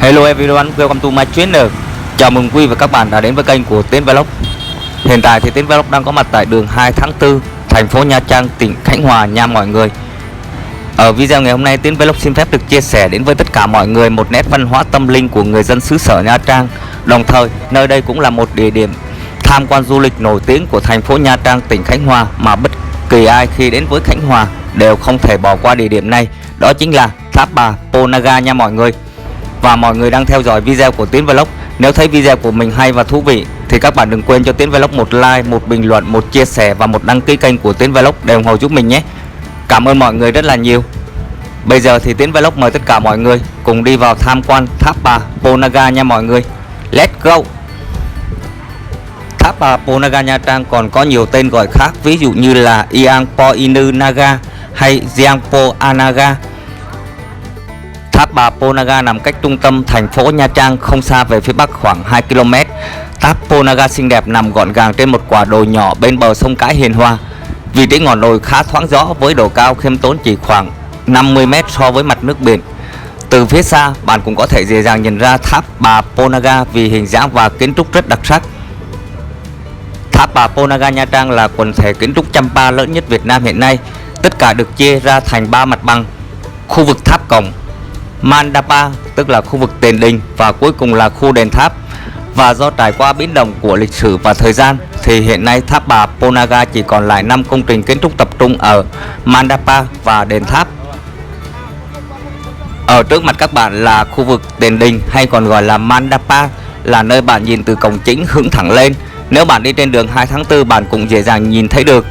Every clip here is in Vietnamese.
Hello everyone, welcome to my channel. Chào mừng quý vị và các bạn đã đến với kênh của Tiến Vlog. Hiện tại thì Tiến Vlog đang có mặt tại đường 2 tháng 4, thành phố Nha Trang, tỉnh Khánh Hòa nha mọi người. Ở video ngày hôm nay, Tiến Vlog xin phép được chia sẻ đến với tất cả mọi người một nét văn hóa tâm linh của người dân xứ sở Nha Trang. Đồng thời, nơi đây cũng là một địa điểm tham quan du lịch nổi tiếng của thành phố Nha Trang, tỉnh Khánh Hòa mà bất kỳ ai khi đến với Khánh Hòa đều không thể bỏ qua địa điểm này. Đó chính là Tháp Bà Pô Naga nha mọi người. Và mọi người đang theo dõi video của Tiến Vlog. Nếu thấy video của mình hay và thú vị thì các bạn đừng quên cho Tiến Vlog một like, một bình luận, một chia sẻ và một đăng ký kênh của Tiến Vlog để ủng hộ giúp mình nhé. Cảm ơn mọi người rất là nhiều. Bây giờ thì Tiến Vlog mời tất cả mọi người cùng đi vào tham quan Tháp Bà Pô Naga nha mọi người. Let's go. Tháp Bà Pô Naga Nha Trang còn có nhiều tên gọi khác, ví dụ như là Iang Po Inu Naga hay Giang Po Anaga. Tháp Bà Pô Naga nằm cách trung tâm thành phố Nha Trang không xa về phía bắc khoảng 2 km. Tháp Pô Naga xinh đẹp nằm gọn gàng trên một quả đồi nhỏ bên bờ sông Cái Hiền Hòa. Vị trí ngọn đồi khá thoáng gió với độ cao khiêm tốn chỉ khoảng 50 m so với mặt nước biển. Từ phía xa, bạn cũng có thể dễ dàng nhìn ra Tháp Bà Pô Naga vì hình dáng và kiến trúc rất đặc sắc. Tháp Bà Pô Naga Nha Trang là quần thể kiến trúc Champa lớn nhất Việt Nam hiện nay. Tất cả được chia ra thành 3 mặt bằng: khu vực tháp cổng, Mandapa tức là khu vực tiền đình, và cuối cùng là khu đền tháp. Và do trải qua biến động của lịch sử và thời gian thì hiện nay Tháp Bà Pô Naga chỉ còn lại 5 công trình kiến trúc tập trung ở Mandapa và đền tháp. Ở trước mặt các bạn là khu vực tiền đình hay còn gọi là Mandapa, là nơi bạn nhìn từ cổng chính hướng thẳng lên. Nếu bạn đi trên đường 2 tháng 4 bạn cũng dễ dàng nhìn thấy được.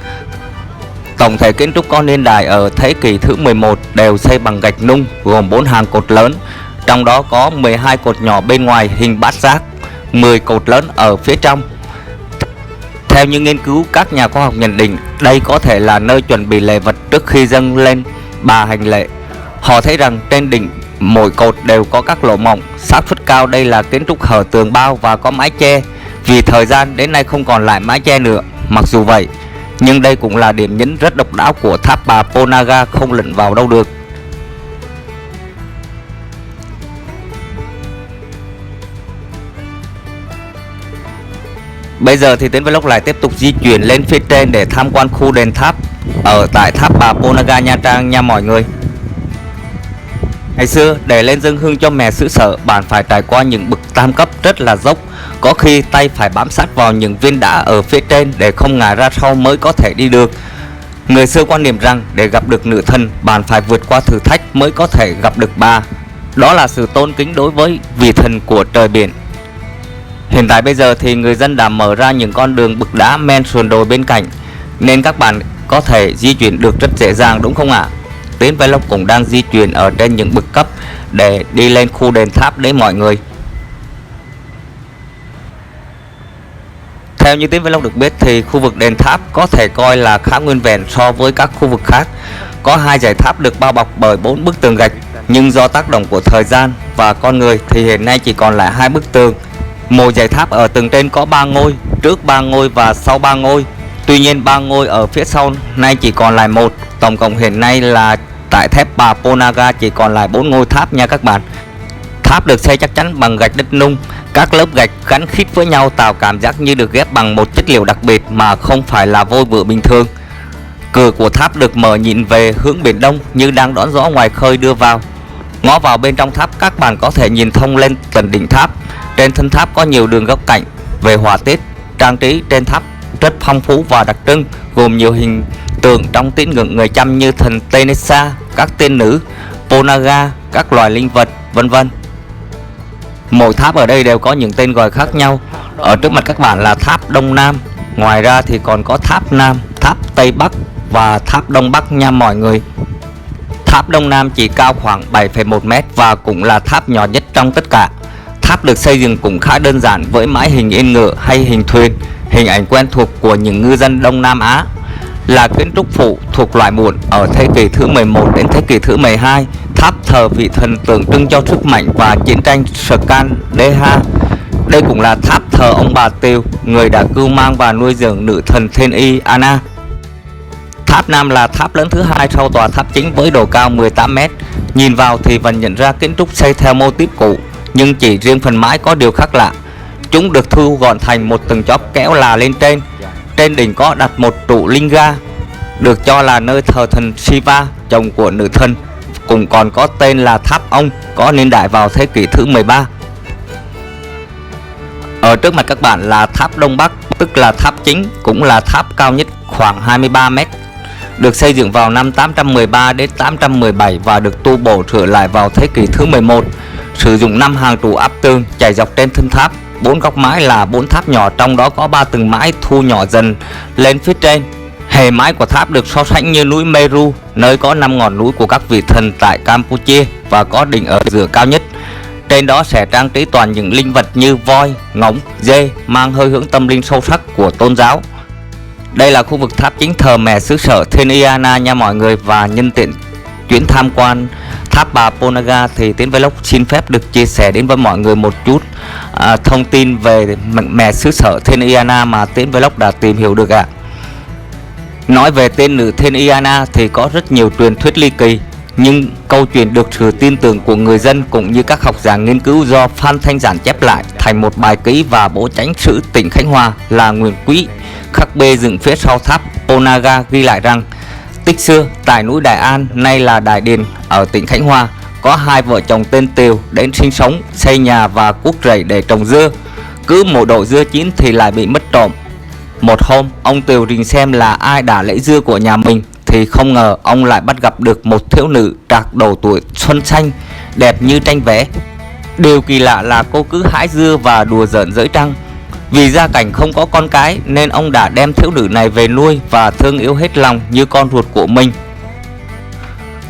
Tổng thể kiến trúc có niên đại ở thế kỷ thứ 11, đều xây bằng gạch nung gồm 4 hàng cột lớn, trong đó có 12 cột nhỏ bên ngoài hình bát giác, 10 cột lớn ở phía trong. Theo những nghiên cứu, các nhà khoa học nhận định đây có thể là nơi chuẩn bị lễ vật trước khi dâng lên bà hành lễ. Họ thấy rằng trên đỉnh mỗi cột đều có các lỗ mỏng, xác suất cao đây là kiến trúc hở tường bao và có mái che. Vì thời gian đến nay không còn lại mái che nữa. Mặc dù vậy, nhưng đây cũng là điểm nhấn rất độc đáo của Tháp Bà Pô Naga, không lẫn vào đâu được. Bây giờ thì Tiến Vlog lại tiếp tục di chuyển lên phía trên để tham quan khu đền tháp ở tại Tháp Bà Pô Naga Nha Trang nha mọi người. Ngày xưa, để lên dâng hương cho mẹ xứ sở, bạn phải trải qua những bậc tam cấp rất là dốc, có khi tay phải bám sát vào những viên đá ở phía trên để không ngã ra sau mới có thể đi được. Người xưa quan niệm rằng để gặp được nữ thần, bạn phải vượt qua thử thách mới có thể gặp được bà. Đó là sự tôn kính đối với vị thần của trời biển. Hiện tại bây giờ thì người dân đã mở ra những con đường bậc đá men sườn đồi bên cạnh, nên các bạn có thể di chuyển được rất dễ dàng, đúng không ạ? Tiến Vlog cũng đang di chuyển ở trên những bậc cấp để đi lên khu đền tháp đấy mọi người. Theo như Tiến Vlog được biết thì khu vực đền tháp có thể coi là khá nguyên vẹn so với các khu vực khác. Có 2 dãy tháp được bao bọc bởi 4 bức tường gạch, nhưng do tác động của thời gian và con người thì hiện nay chỉ còn lại 2 bức tường. Mỗi dãy tháp ở tầng trên có 3 ngôi, trước 3 ngôi và sau 3 ngôi. Tuy nhiên 3 ngôi ở phía sau nay chỉ còn lại 1. Tổng cộng hiện nay là tại Tháp Bà Pô Naga chỉ còn lại 4 ngôi tháp nha các bạn. Tháp được xây chắc chắn bằng gạch đất nung, các lớp gạch gắn khít với nhau tạo cảm giác như được ghép bằng một chất liệu đặc biệt mà không phải là vôi bựa bình thường. Cửa của tháp được mở nhìn về hướng biển đông như đang đón gió ngoài khơi đưa vào. Ngó vào bên trong tháp, các bạn có thể nhìn thông lên tận đỉnh tháp. Trên thân tháp có nhiều đường góc cạnh. Về họa tiết, trang trí trên tháp rất phong phú và đặc trưng, gồm nhiều hình tượng trong tín ngưỡng người Chăm như thần Tenesa, các tiên nữ, Pô Naga, các loài linh vật, vân vân. Mỗi tháp ở đây đều có những tên gọi khác nhau. Ở trước mặt các bạn là tháp Đông Nam. Ngoài ra thì còn có tháp Nam, tháp Tây Bắc và tháp Đông Bắc nha mọi người. Tháp Đông Nam chỉ cao khoảng 7,1 m và cũng là tháp nhỏ nhất trong tất cả. Tháp được xây dựng cũng khá đơn giản với mái hình yên ngựa hay hình thuyền, hình ảnh quen thuộc của những ngư dân Đông Nam Á. Là kiến trúc phụ thuộc loại muộn ở thế kỷ thứ 11 đến thế kỷ thứ 12. Tháp thờ vị thần tượng trưng cho sức mạnh và chiến tranh Skandeha. Đây cũng là tháp thờ ông bà Tiều, người đã cưu mang và nuôi dưỡng nữ thần Thiên Y Anna. Tháp Nam là tháp lớn thứ hai sau tòa tháp chính với độ cao 18 m. Nhìn vào thì vẫn nhận ra kiến trúc xây theo mô típ cũ, nhưng chỉ riêng phần mái có điều khác lạ. Chúng được thu gọn thành một từng chóp kéo là lên trên. Trên đỉnh có đặt một trụ Linga, được cho là nơi thờ thần Shiva, chồng của nữ thần, cũng còn có tên là tháp ông, có niên đại vào thế kỷ thứ 13. Ở trước mặt các bạn là tháp Đông Bắc, tức là tháp chính, cũng là tháp cao nhất, khoảng 23 m. Được xây dựng vào năm 813 đến 817 và được tu bổ sửa lại vào thế kỷ thứ 11. Sử dụng 5 hàng trụ áp tường chạy dọc trên thân tháp. 4 góc mái là 4 tháp nhỏ, trong đó có 3 tầng mái thu nhỏ dần lên phía trên. Hệ mái của tháp được so sánh như núi Meru, nơi có 5 ngọn núi của các vị thần tại Campuchia và có đỉnh ở giữa cao nhất. Trên đó sẽ trang trí toàn những linh vật như voi, ngỗng, dê, mang hơi hướng tâm linh sâu sắc của tôn giáo. Đây là khu vực tháp chính thờ mẹ xứ sở Theniana nha mọi người. Và nhân tiện chuyến tham quan tháp bà Ponagar thì Tiến Vlog xin phép được chia sẻ đến với mọi người một chút thông tin về mẹ xứ sở Theniana mà Tiến Vlog đã tìm hiểu được ạ. Nói về tên nữ Theniana thì có rất nhiều truyền thuyết ly kỳ, nhưng câu chuyện được sự tin tưởng của người dân cũng như các học giả nghiên cứu do Phan Thanh Giản chép lại thành một bài ký và bố chánh sử tỉnh Khánh Hòa là Nguyễn Quý khắc bê dựng phía sau tháp Ponagar ghi lại rằng tích xưa tại núi Đại An, nay là Đại Điền ở tỉnh Khánh Hòa, có hai vợ chồng tên Tiều đến sinh sống, xây nhà và cuốc rẫy để trồng dưa. Cứ mỗi độ dưa chín thì lại bị mất trộm. Một hôm, ông Tiều rình xem là ai đã lấy dưa của nhà mình thì không ngờ ông lại bắt gặp được một thiếu nữ trạc đầu tuổi xuân xanh, đẹp như tranh vẽ. Điều kỳ lạ là cô cứ hái dưa và đùa giỡn dưới trăng. Vì gia cảnh không có con cái nên ông đã đem thiếu nữ này về nuôi và thương yêu hết lòng như con ruột của mình.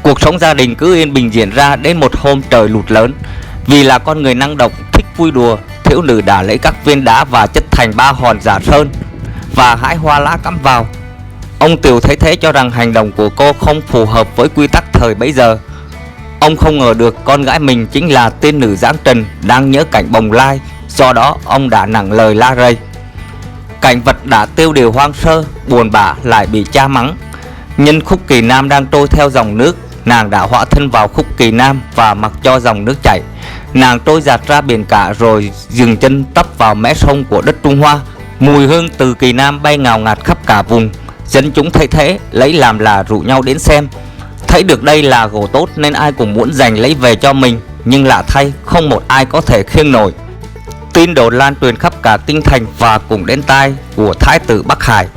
Cuộc sống gia đình cứ yên bình diễn ra đến một hôm trời lụt lớn. Vì là con người năng động, thích vui đùa, thiếu nữ đã lấy các viên đá và chất thành 3 hòn giả sơn và hái hoa lá cắm vào. Ông Tiều thấy thế cho rằng hành động của cô không phù hợp với quy tắc thời bấy giờ. Ông không ngờ được con gái mình chính là tiên nữ dáng trần đang nhớ cảnh bồng lai, do đó ông đã nặng lời la rầy. Cảnh vật đã tiêu điều hoang sơ, buồn bã lại bị cha mắng. Nhân khúc Kỳ Nam đang trôi theo dòng nước, nàng đã hóa thân vào khúc Kỳ Nam và mặc cho dòng nước chảy. Nàng trôi dạt ra biển cả rồi dừng chân tấp vào mé sông của đất Trung Hoa. Mùi hương từ Kỳ Nam bay ngào ngạt khắp cả vùng. Dân chúng thấy thế lấy làm là rủ nhau đến xem. Thấy được đây là gỗ tốt nên ai cũng muốn giành lấy về cho mình, nhưng lạ thay không một ai có thể khiêng nổi. Tin đồn lan truyền khắp cả kinh thành và cũng đến tai của Thái tử Bắc Hải.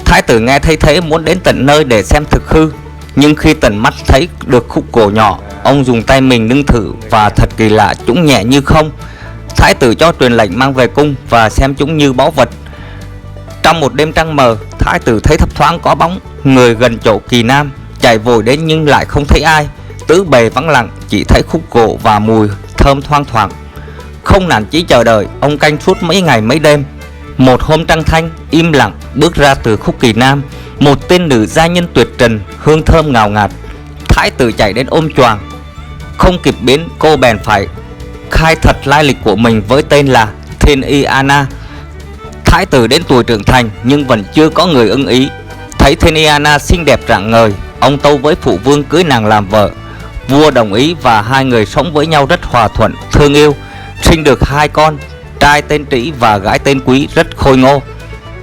Thái tử nghe thấy thế muốn đến tận nơi để xem thực hư, nhưng khi tận mắt thấy được khúc gỗ nhỏ, ông dùng tay mình nâng thử và thật kỳ lạ, chúng nhẹ như không. Thái tử cho truyền lệnh mang về cung và xem chúng như báu vật. Trong một đêm trăng mờ, Thái tử thấy thấp thoáng có bóng người gần chỗ Kỳ Nam, chạy vội đến nhưng lại không thấy ai. Tứ bề vắng lặng, chỉ thấy khúc gỗ và mùi thơm thoang thoảng. Không nản chí chờ đợi, ông canh suốt mấy ngày mấy đêm. Một hôm trăng thanh, im lặng bước ra từ khúc Kỳ Nam, một tiên nữ gia nhân tuyệt trần, hương thơm ngào ngạt. Thái tử chạy đến ôm choàng. Không kịp biến, cô bèn phải khai thật lai lịch của mình với tên là Theniana. Thái tử đến tuổi trưởng thành nhưng vẫn chưa có người ưng ý. Thấy Theniana xinh đẹp rạng ngời, ông tâu với phụ vương cưới nàng làm vợ. Vua đồng ý và hai người sống với nhau rất hòa thuận, thương yêu, sinh được 2 con, trai tên Trĩ và gái tên Quý, rất khôi ngô.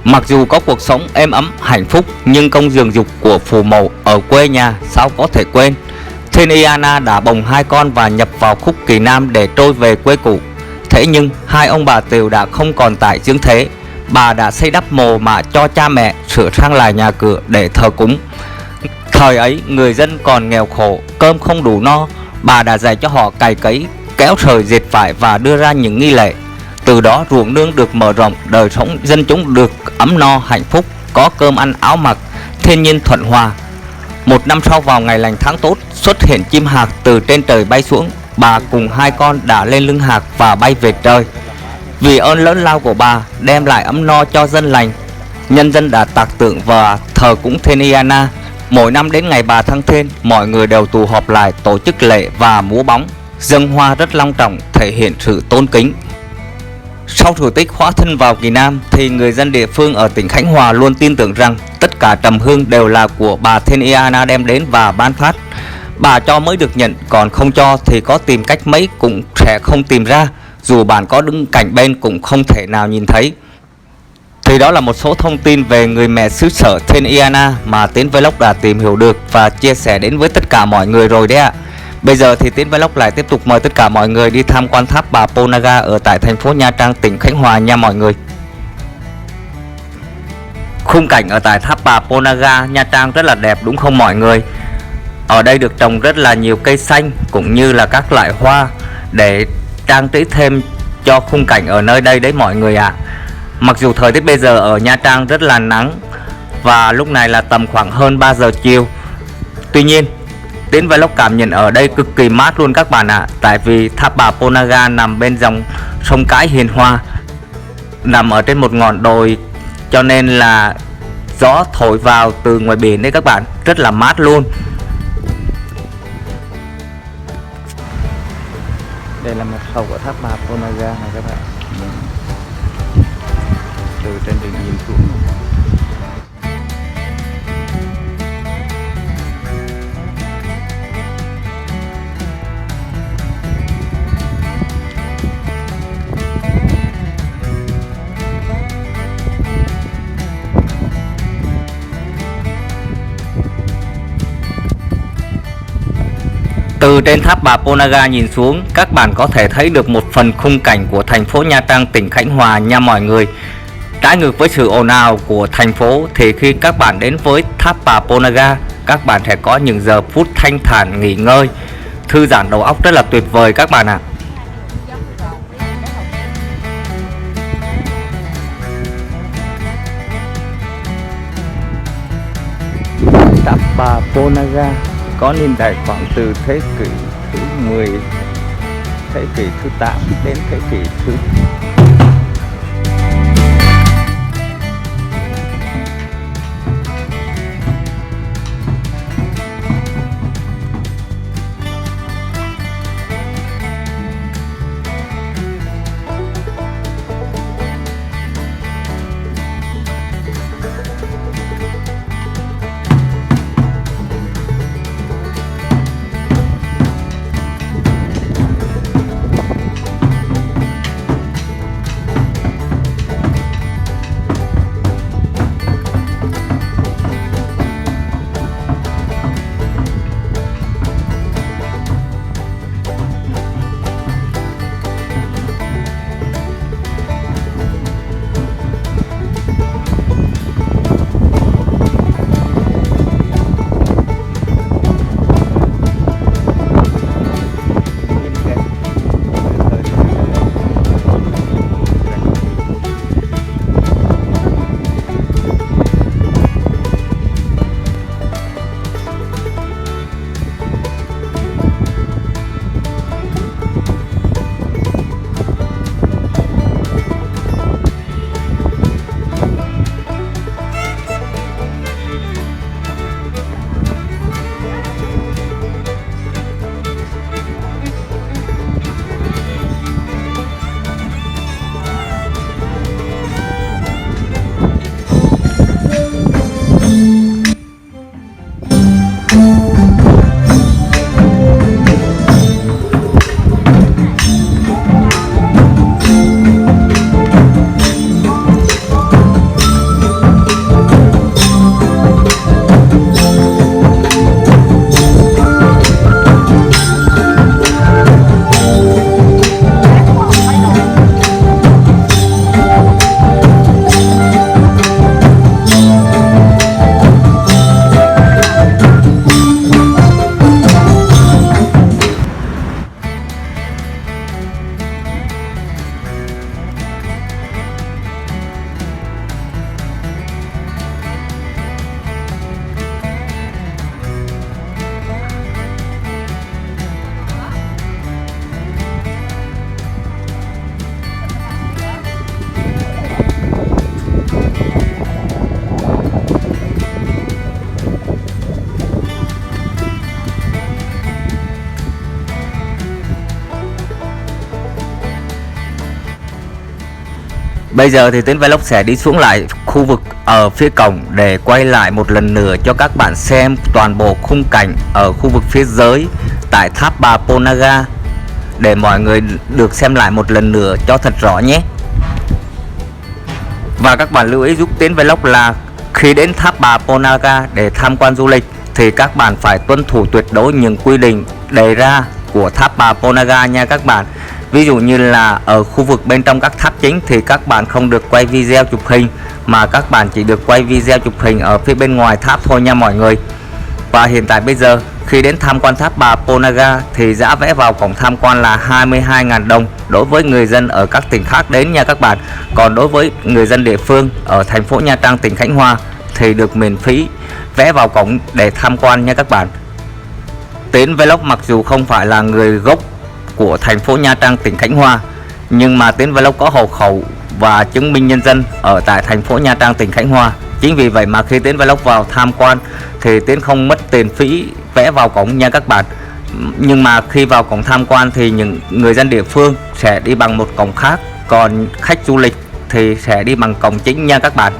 Mặc dù có cuộc sống êm ấm hạnh phúc nhưng công dưỡng dục của phù mẫu ở quê nhà sao có thể quên. Theniana đã bồng 2 con và nhập vào khúc Kỳ Nam để trôi về quê cũ. Thế nhưng hai ông bà Tiều đã không còn tại dương thế. Bà đã xây đắp mồ mả cho cha mẹ, sửa sang lại nhà cửa để thờ cúng. Thời ấy người dân còn nghèo khổ, cơm không đủ no. Bà đã dạy cho họ cày cấy, kéo sợi dệt vải và đưa ra những nghi lễ. Từ đó ruộng nương được mở rộng, đời sống dân chúng được ấm no hạnh phúc, có cơm ăn áo mặc, thiên nhiên thuận hòa. Một năm sau, vào ngày lành tháng tốt, xuất hiện chim hạc từ trên trời bay xuống. Bà cùng 2 con đã lên lưng hạc và bay về trời. Vì ơn lớn lao của bà đem lại ấm no cho dân lành, nhân dân đã tạc tượng và thờ cúng Theniana. Mỗi năm đến ngày 3 tháng Thiên, mọi người đều tụ họp lại tổ chức lễ và múa bóng, dâng hoa rất long trọng, thể hiện sự tôn kính. Sau sự tích hóa thân vào Kỳ Nam thì người dân địa phương ở tỉnh Khánh Hòa luôn tin tưởng rằng tất cả trầm hương đều là của bà Theniana đem đến và ban phát. Bà cho mới được nhận, còn không cho thì có tìm cách mấy cũng sẽ không tìm ra, dù bạn có đứng cạnh bên cũng không thể nào nhìn thấy. Thì đó là một số thông tin về người mẹ xứ sở tên Iana mà Tiến Vlog đã tìm hiểu được và chia sẻ đến với tất cả mọi người rồi đấy ạ. Bây giờ thì Tiến Vlog lại tiếp tục mời tất cả mọi người đi tham quan tháp Bà Ponagar ở tại thành phố Nha Trang, tỉnh Khánh Hòa nha mọi người. Khung cảnh ở tại tháp Bà Ponagar Nha Trang rất là đẹp đúng không mọi người? Ở đây được trồng rất là nhiều cây xanh cũng như là các loại hoa để trang trí thêm cho khung cảnh ở nơi đây đấy mọi người ạ. Mặc dù thời tiết bây giờ ở Nha Trang rất là nắng và lúc này là tầm khoảng hơn 3 giờ chiều. Tuy nhiên, Tiến Vlog cảm nhận ở đây cực kỳ mát luôn các bạn ạ. Tại vì tháp Bà Ponagar nằm bên dòng sông Cái Hiền Hòa, nằm ở trên một ngọn đồi, cho nên là gió thổi vào từ ngoài biển đấy các bạn, rất là mát luôn. Đây là mặt sau của tháp Bà Ponagar này các bạn. Từ trên đỉnh nhìn xuống. Từ trên tháp Bà Ponagar nhìn xuống, các bạn có thể thấy được một phần khung cảnh của thành phố Nha Trang, tỉnh Khánh Hòa nha mọi người. Trái ngược với sự ồn ào của thành phố thì khi các bạn đến với tháp Bà Ponagar, các bạn sẽ có những giờ phút thanh thản nghỉ ngơi, thư giãn đầu óc rất là tuyệt vời các bạn ạ. Tháp Bà Ponagar có niên đại khoảng từ thế kỷ thứ 10, thế kỷ thứ 8 đến thế kỷ thứ Bây giờ thì Tiến Vlog sẽ đi xuống lại khu vực ở phía cổng để quay lại một lần nữa cho các bạn xem toàn bộ khung cảnh ở khu vực phía dưới tại tháp Bà Ponagar, để mọi người được xem lại một lần nữa cho thật rõ nhé. Và các bạn lưu ý giúp Tiến Vlog là khi đến tháp Bà Ponagar để tham quan du lịch thì các bạn phải tuân thủ tuyệt đối những quy định đề ra của tháp Bà Ponagar nha các bạn. Ví dụ như là ở khu vực bên trong các tháp chính thì các bạn không được quay video chụp hình, mà các bạn chỉ được quay video chụp hình ở phía bên ngoài tháp thôi nha mọi người. Và hiện tại bây giờ khi đến tham quan tháp Bà Ponagar thì giá vé vào cổng tham quan là 22.000 đồng đối với người dân ở các tỉnh khác đến nha các bạn. Còn đối với người dân địa phương ở thành phố Nha Trang, tỉnh Khánh Hòa thì được miễn phí vé vào cổng để tham quan nha các bạn. Tiến Vlog mặc dù không phải là người gốc của thành phố Nha Trang, tỉnh Khánh Hòa, nhưng mà Tiến Vlog có hộ khẩu và chứng minh nhân dân ở tại thành phố Nha Trang, tỉnh Khánh Hòa. Chính vì vậy mà khi Tiến Vlog vào tham quan thì Tiến không mất tiền phí vé vào cổng nha các bạn. Nhưng mà khi vào cổng tham quan thì những người dân địa phương sẽ đi bằng một cổng khác, còn khách du lịch thì sẽ đi bằng cổng chính nha các bạn.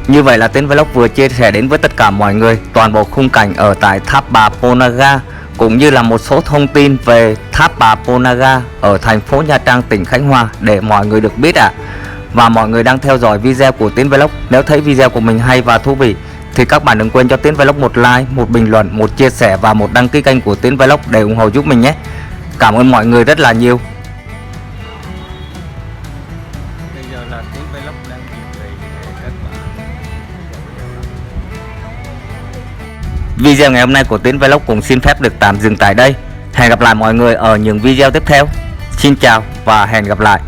Như vậy là Tiến Vlog vừa chia sẻ đến với tất cả mọi người toàn bộ khung cảnh ở tại tháp Bà Ponagar, cũng như là một số thông tin về tháp Bà Ponagar ở thành phố Nha Trang, tỉnh Khánh Hòa để mọi người được biết ạ. Và mọi người đang theo dõi video của Tiến Vlog, nếu thấy video của mình hay và thú vị thì các bạn đừng quên cho Tiến Vlog một like, một bình luận, một chia sẻ và một đăng ký kênh của Tiến Vlog để ủng hộ giúp mình nhé. Cảm ơn mọi người rất là nhiều. Bây giờ là Tiến Vlog đang chuyển về các bạn. Video ngày hôm nay của Tiến Vlog cũng xin phép được tạm dừng tại đây. Hẹn gặp lại mọi người ở những video tiếp theo. Xin chào và hẹn gặp lại.